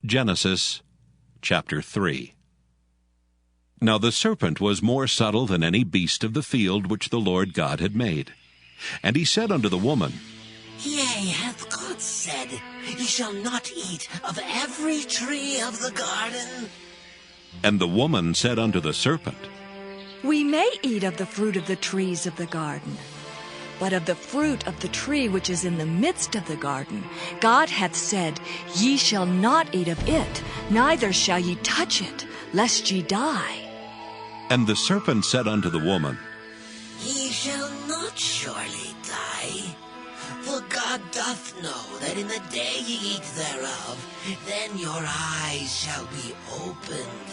Genesis chapter 3. Now the serpent was more subtle than any beast of the field which the Lord God had made. And he said unto the woman, Yea, hath God said, Ye shall not eat of every tree of the garden? And the woman said unto the serpent, We may eat of the fruit of the trees of the garden. But of the fruit of the tree which is in the midst of the garden, God hath said, Ye shall not eat of it, neither shall ye touch it, lest ye die. And the serpent said unto the woman, Ye shall not surely die. For God doth know that in the day ye eat thereof, then your eyes shall be opened,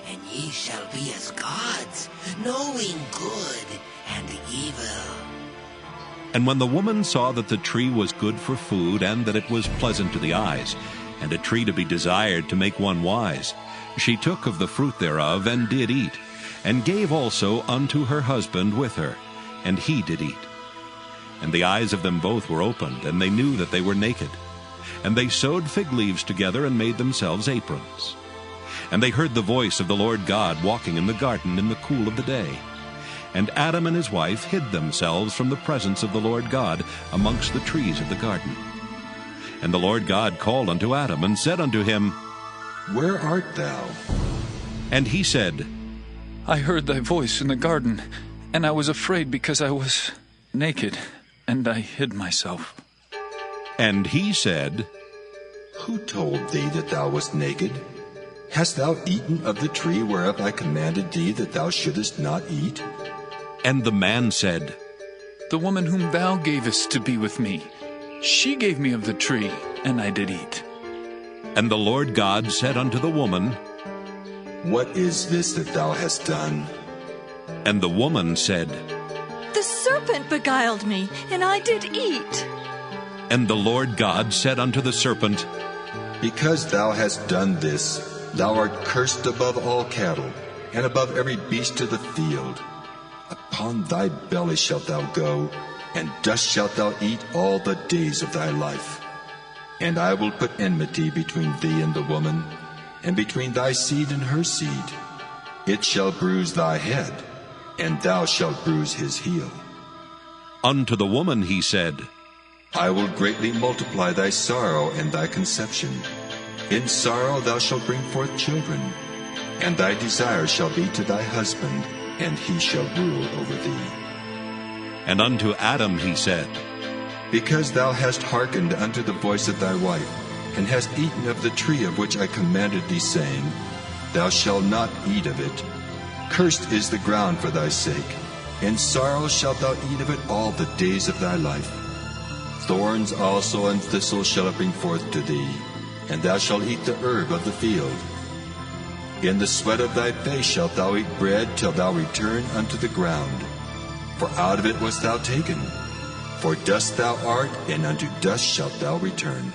and ye shall be as gods, knowing good and evil. And when the woman saw that the tree was good for food, and that it was pleasant to the eyes, and a tree to be desired to make one wise, she took of the fruit thereof, and did eat, and gave also unto her husband with her, and he did eat. And the eyes of them both were opened, and they knew that they were naked. And they sewed fig leaves together, and made themselves aprons. And they heard the voice of the Lord God walking in the garden in the cool of the day. And Adam and his wife hid themselves from the presence of the Lord God amongst the trees of the garden. And the Lord God called unto Adam, and said unto him, Where art thou? And he said, I heard thy voice in the garden, and I was afraid because I was naked, and I hid myself. And he said, Who told thee that thou wast naked? Hast thou eaten of the tree whereof I commanded thee that thou shouldest not eat? And the man said, The woman whom thou gavest to be with me, she gave me of the tree, and I did eat. And the Lord God said unto the woman, What is this that thou hast done? And the woman said, The serpent beguiled me, and I did eat. And the Lord God said unto the serpent, Because thou hast done this, thou art cursed above all cattle, and above every beast of the field. Upon thy belly shalt thou go, and dust shalt thou eat all the days of thy life. And I will put enmity between thee and the woman, and between thy seed and her seed. It shall bruise thy head, and thou shalt bruise his heel. Unto the woman he said, I will greatly multiply thy sorrow and thy conception. In sorrow thou shalt bring forth children, and thy desire shall be to thy husband, and he shall rule over thee. And unto Adam he said, Because thou hast hearkened unto the voice of thy wife, and hast eaten of the tree of which I commanded thee, saying, Thou shalt not eat of it. Cursed is the ground for thy sake. In sorrow shalt thou eat of it all the days of thy life. Thorns also and thistles shall it bring forth to thee, and thou shalt eat the herb of the field. In the sweat of thy face shalt thou eat bread till thou return unto the ground. For out of it wast thou taken. For dust thou art, and unto dust shalt thou return.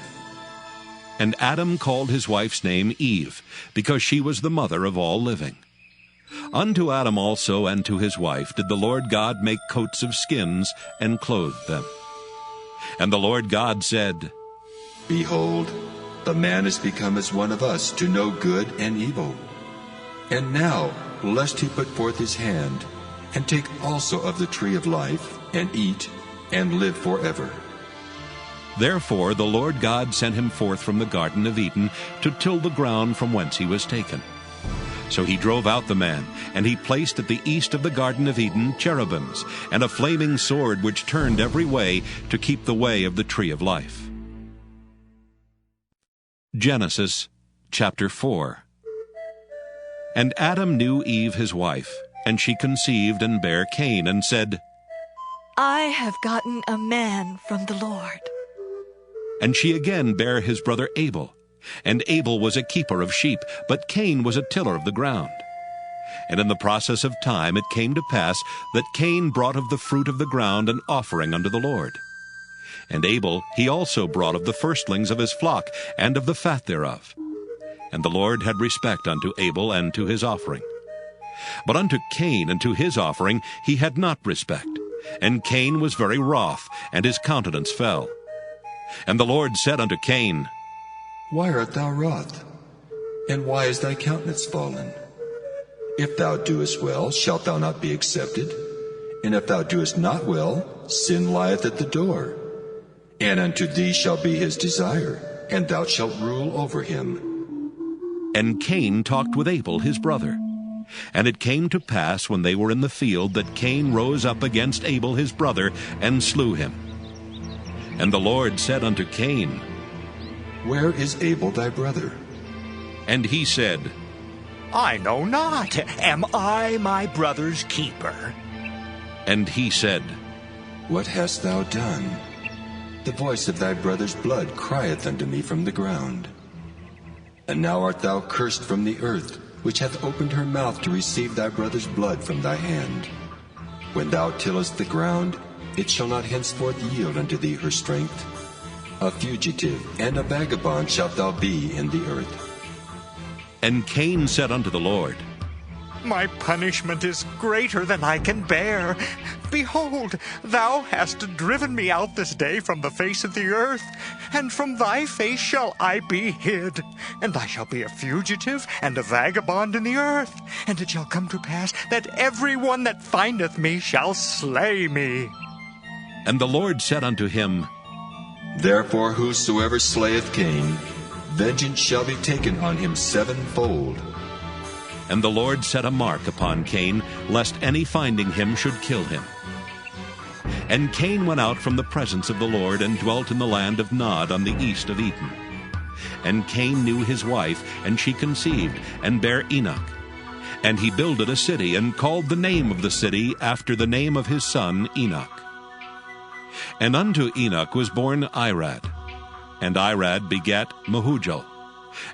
And Adam called his wife's name Eve, because she was the mother of all living. Unto Adam also and to his wife did the Lord God make coats of skins, and clothed them. And the Lord God said, Behold, the man is become as one of us, to know good and evil. And now, lest he put forth his hand, and take also of the tree of life, and eat, and live forever. Therefore the Lord God sent him forth from the Garden of Eden to till the ground from whence he was taken. So he drove out the man, and he placed at the east of the Garden of Eden cherubims, and a flaming sword which turned every way to keep the way of the tree of life. Genesis chapter 4. And Adam knew Eve his wife, and she conceived and bare Cain, and said, I have gotten a man from the Lord. And she again bare his brother Abel. And Abel was a keeper of sheep, but Cain was a tiller of the ground. And in the process of time it came to pass that Cain brought of the fruit of the ground an offering unto the Lord. And Abel he also brought of the firstlings of his flock, and of the fat thereof. And the Lord had respect unto Abel and to his offering. But unto Cain and to his offering he had not respect. And Cain was very wroth, and his countenance fell. And the Lord said unto Cain, Why art thou wroth? And why is thy countenance fallen? If thou doest well, shalt thou not be accepted? And if thou doest not well, sin lieth at the door. And unto thee shall be his desire, and thou shalt rule over him. And Cain talked with Abel his brother. And it came to pass, when they were in the field, that Cain rose up against Abel his brother, and slew him. And the Lord said unto Cain, Where is Abel thy brother? And he said, I know not. Am I my brother's keeper? And he said, What hast thou done? The voice of thy brother's blood crieth unto me from the ground. And now art thou cursed from the earth, which hath opened her mouth to receive thy brother's blood from thy hand. When thou tillest the ground, it shall not henceforth yield unto thee her strength. A fugitive and a vagabond shalt thou be in the earth. And Cain said unto the Lord, My punishment is greater than I can bear. Behold, thou hast driven me out this day from the face of the earth, and from thy face shall I be hid. And I shall be a fugitive and a vagabond in the earth. And it shall come to pass that every one that findeth me shall slay me. And the Lord said unto him, Therefore whosoever slayeth Cain, vengeance shall be taken on him sevenfold. And the Lord set a mark upon Cain, lest any finding him should kill him. And Cain went out from the presence of the Lord, and dwelt in the land of Nod on the east of Eden. And Cain knew his wife, and she conceived, and bare Enoch. And he builded a city, and called the name of the city after the name of his son Enoch. And unto Enoch was born Irad. And Irad begat Mehujael.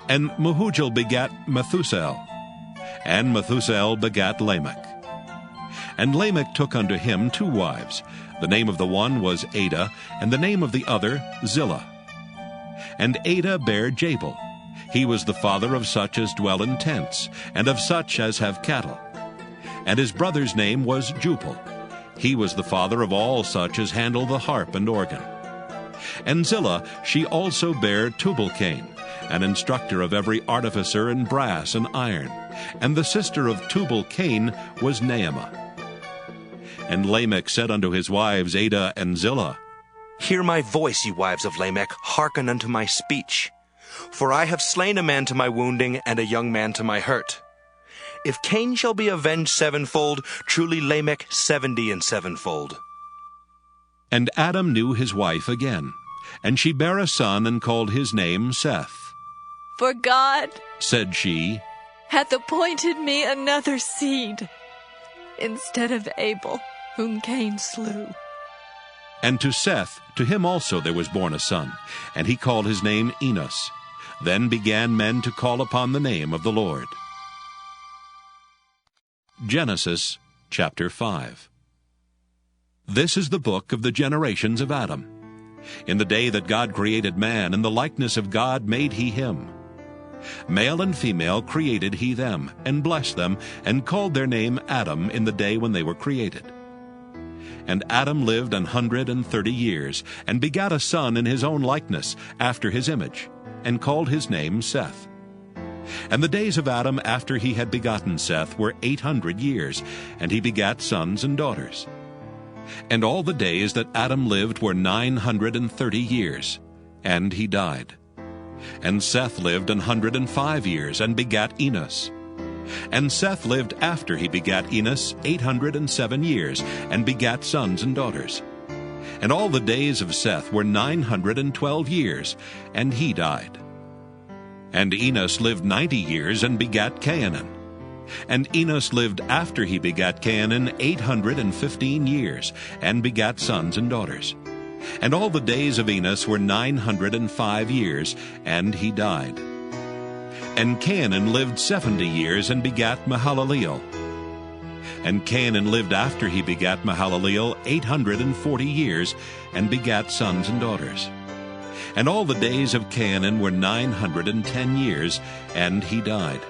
And Mehujael begat Methusael. And Methusael begat Lamech. And Lamech took unto him 2 wives. The name of the one was Adah, and the name of the other Zillah. And Adah bare Jabal. He was the father of such as dwell in tents, and of such as have cattle. And his brother's name was Jubal. He was the father of all such as handle the harp and organ. And Zillah, she also bare Tubal-Cain, an instructor of every artificer in brass and iron. And the sister of Tubal-Cain was Naamah. And Lamech said unto his wives Adah and Zillah, Hear my voice, ye wives of Lamech, hearken unto my speech. For I have slain a man to my wounding, and a young man to my hurt. If Cain shall be avenged sevenfold, truly Lamech 70 and sevenfold. And Adam knew his wife again, and she bare a son, and called his name Seth. For God, said she, hath appointed me another seed, instead of Abel, whom Cain slew. And to Seth, to him also there was born a son, and he called his name Enos. Then began men to call upon the name of the Lord. Genesis chapter 5. This is the book of the generations of Adam. In the day that God created man, in the likeness of God made he him. Male and female created he them, and blessed them, and called their name Adam in the day when they were created. And Adam lived 130 years, and begat a son in his own likeness, after his image, and called his name Seth. And the days of Adam after he had begotten Seth were 800 years, and he begat sons and daughters. And all the days that Adam lived were 930 years, and he died. And Seth lived 105 years, and begat Enos. And Seth lived after he begat Enos 807 years, and begat sons and daughters. And all the days of Seth were 912 years, and he died. And Enos lived 90 years, and begat Cainan. And Enos lived after he begat Cainan 815 years, and begat sons and daughters. And all the days of Enos were 905 years, and he died. And Cainan lived 70 years, and begat Mahalaleel. And Cainan lived after he begat Mahalaleel 840 years, and begat sons and daughters. And all the days of Cainan were 910 years, and he died.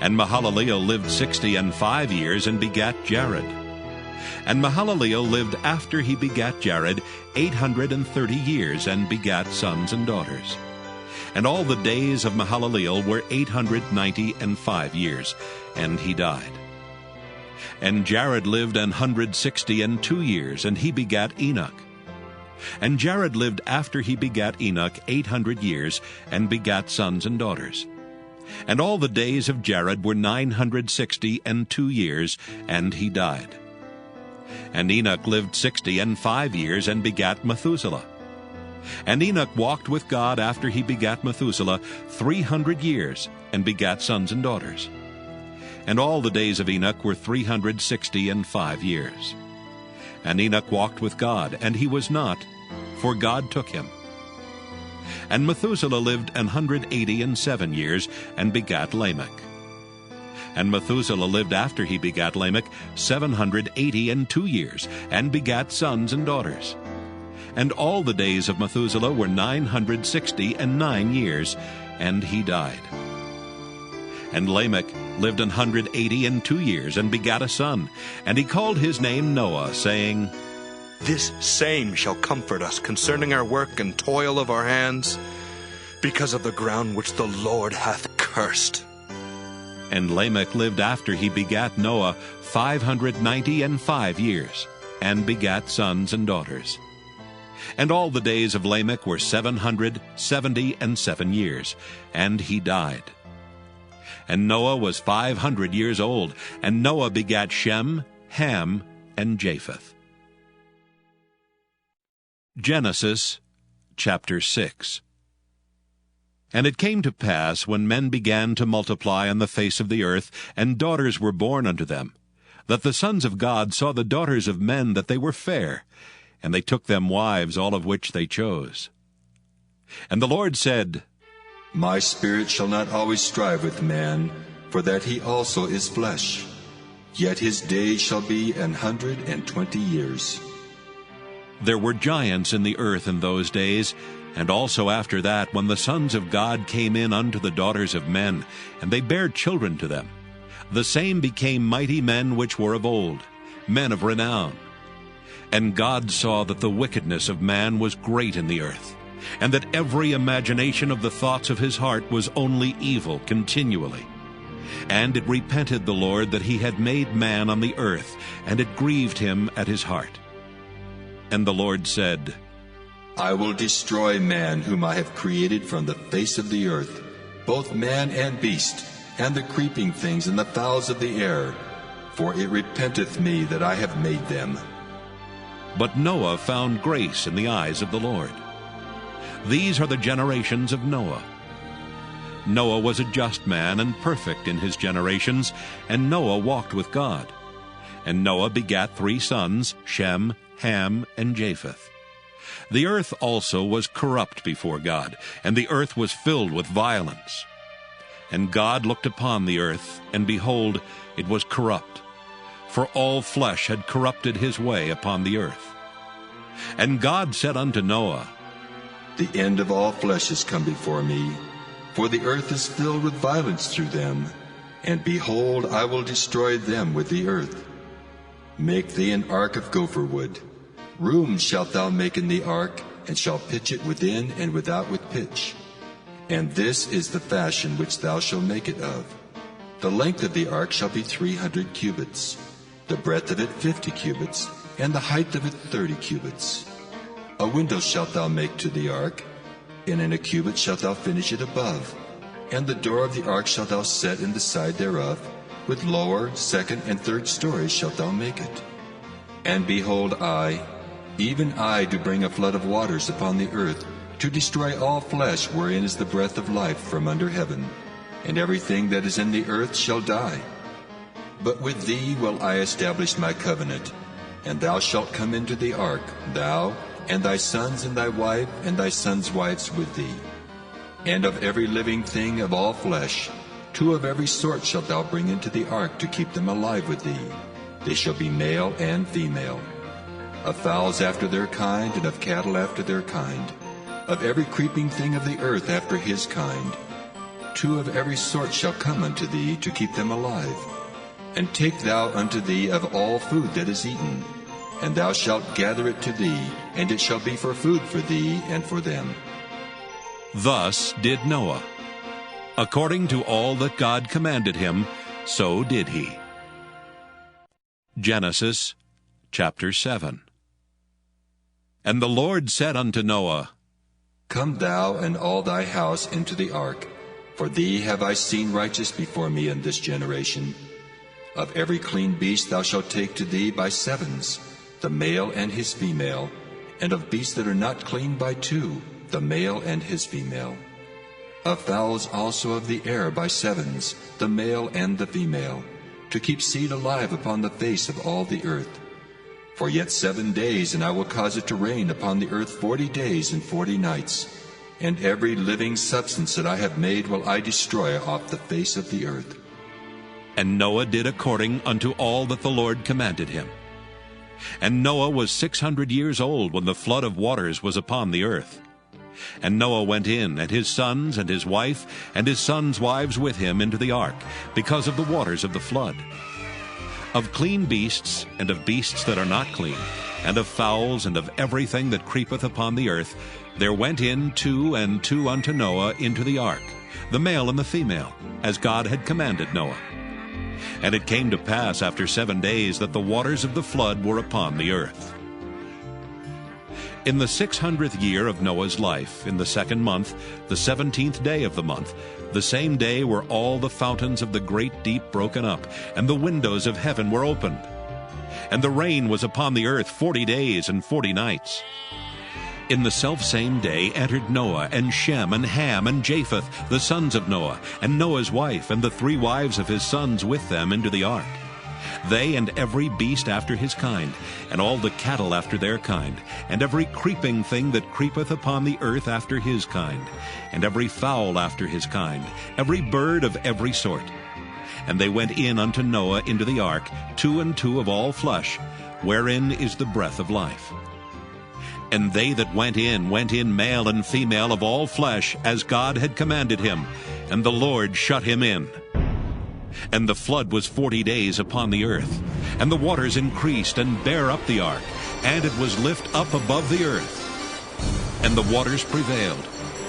And Mahalaleel lived 65 years, and begat Jared. And Mahalaleel lived after he begat Jared 830 years, and begat sons and daughters. And all the days of Mahalaleel were 895 years, and he died. And Jared lived 162 years, and he begat Enoch. And Jared lived after he begat Enoch 800 years, and begat sons and daughters. And all the days of Jared were 962 years, and he died. And Enoch lived 65 years, and begat Methuselah. And Enoch walked with God after he begat Methuselah 300 years, and begat sons and daughters. And all the days of Enoch were 365 years. And Enoch walked with God, and he was not, for God took him. And Methuselah lived 187 years, and begat Lamech. And Methuselah lived after he begat Lamech 782 years, and begat sons and daughters. And all the days of Methuselah were 969 years, and he died. And Lamech lived 182 years, and begat a son, and he called his name Noah, saying, This same shall comfort us concerning our work and toil of our hands, because of the ground which the Lord hath cursed. And Lamech lived after he begat Noah 595 years, and begat sons and daughters. And all the days of Lamech were 777 years, and he died. And Noah was 500 years old, and Noah begat Shem, Ham, and Japheth. Genesis chapter 6. And it came to pass, when men began to multiply on the face of the earth, and daughters were born unto them, that the sons of God saw the daughters of men that they were fair, and they took them wives, all of which they chose. And the Lord said, My spirit shall not always strive with man, for that he also is flesh. Yet his days shall be 120 years. There were giants in the earth in those days, and also after that, when the sons of God came in unto the daughters of men, and they bare children to them. The same became mighty men which were of old, men of renown. And God saw that the wickedness of man was great in the earth, and that every imagination of the thoughts of his heart was only evil continually. And it repented the Lord that he had made man on the earth, and it grieved him at his heart. And the Lord said, I will destroy man whom I have created from the face of the earth, both man and beast, and the creeping things and the fowls of the air, for it repenteth me that I have made them. But Noah found grace in the eyes of the Lord. These are the generations of Noah. Noah was a just man and perfect in his generations, and Noah walked with God. And Noah begat 3 sons, Shem, Ham, and Japheth. The earth also was corrupt before God, and the earth was filled with violence. And God looked upon the earth, and behold, it was corrupt, for all flesh had corrupted his way upon the earth. And God said unto Noah, The end of all flesh is come before me, for the earth is filled with violence through them, and behold, I will destroy them with the earth. Make thee an ark of gopher wood. Rooms shalt thou make in the ark, and shalt pitch it within and without with pitch. And this is the fashion which thou shalt make it of. The length of the ark shall be 300 cubits, the breadth of it 50 cubits, and the height of it 30 cubits. A window shalt thou make to the ark, and in a cubit shalt thou finish it above. And the door of the ark shalt thou set in the side thereof, with lower, second, and third stories shalt thou make it. And behold, I, even I, do bring a flood of waters upon the earth, to destroy all flesh wherein is the breath of life from under heaven, and everything that is in the earth shall die. But with thee will I establish my covenant, and thou shalt come into the ark, thou, and thy sons, and thy wife, and thy sons' wives with thee. And of every living thing of all flesh, 2 of every sort shalt thou bring into the ark to keep them alive with thee. They shall be male and female. Of fowls after their kind, and of cattle after their kind. Of every creeping thing of the earth after his kind. 2 of every sort shall come unto thee to keep them alive. And take thou unto thee of all food that is eaten, and thou shalt gather it to thee, and it shall be for food for thee and for them. Thus did Noah. According to all that God commanded him, so did he. Genesis chapter 7. And the Lord said unto Noah, Come thou and all thy house into the ark, for thee have I seen righteous before me in this generation. Of every clean beast thou shalt take to thee by sevens, the male and his female, and of beasts that are not clean by two, the male and his female. Of fowls also of the air by sevens, the male and the female, to keep seed alive upon the face of all the earth. For yet 7 days, and I will cause it to rain upon the earth 40 days and 40 nights. And every living substance that I have made will I destroy off the face of the earth. And Noah did according unto all that the Lord commanded him. And Noah was 600 years old when the flood of waters was upon the earth. And Noah went in, and his sons, and his wife, and his sons' wives with him into the ark, because of the waters of the flood. Of clean beasts, and of beasts that are not clean, and of fowls, and of everything that creepeth upon the earth, there went in 2 and 2 unto Noah into the ark, the male and the female, as God had commanded Noah. And it came to pass after 7 days that the waters of the flood were upon the earth. In the 600th year of Noah's life, in the 2nd month, the 17th day of the month, the same day were all the fountains of the great deep broken up, and the windows of heaven were opened. And the rain was upon the earth 40 days and 40 nights. In the selfsame day entered Noah, and Shem, and Ham, and Japheth, the sons of Noah, and Noah's wife, and the 3 wives of his sons with them into the ark. They and every beast after his kind, and all the cattle after their kind, and every creeping thing that creepeth upon the earth after his kind, and every fowl after his kind, every bird of every sort. And they went in unto Noah into the ark, 2 and 2 of all flesh, wherein is the breath of life. And they that went in male and female of all flesh, as God had commanded him, and the Lord shut him in. And the flood was 40 days upon the earth, and the waters increased and bare up the ark, and it was lift up above the earth. And the waters prevailed,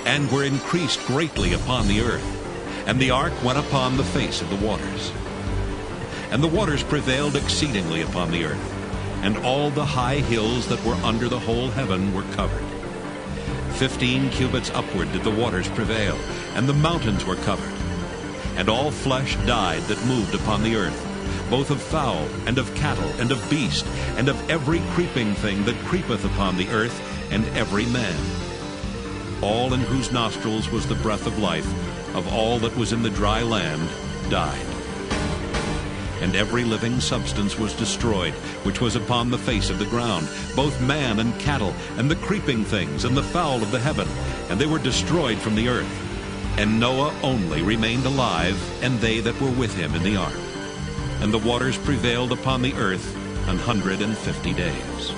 and were increased greatly upon the earth, and the ark went upon the face of the waters. And the waters prevailed exceedingly upon the earth, and all the high hills that were under the whole heaven were covered. 15 cubits upward did the waters prevail, and the mountains were covered. And all flesh died that moved upon the earth, both of fowl, and of cattle, and of beast, and of every creeping thing that creepeth upon the earth, and every man. All in whose nostrils was the breath of life, of all that was in the dry land, died. And every living substance was destroyed, which was upon the face of the ground, both man and cattle, and the creeping things, and the fowl of the heaven, and they were destroyed from the earth. And Noah only remained alive, and they that were with him in the ark. And the waters prevailed upon the earth 150 days.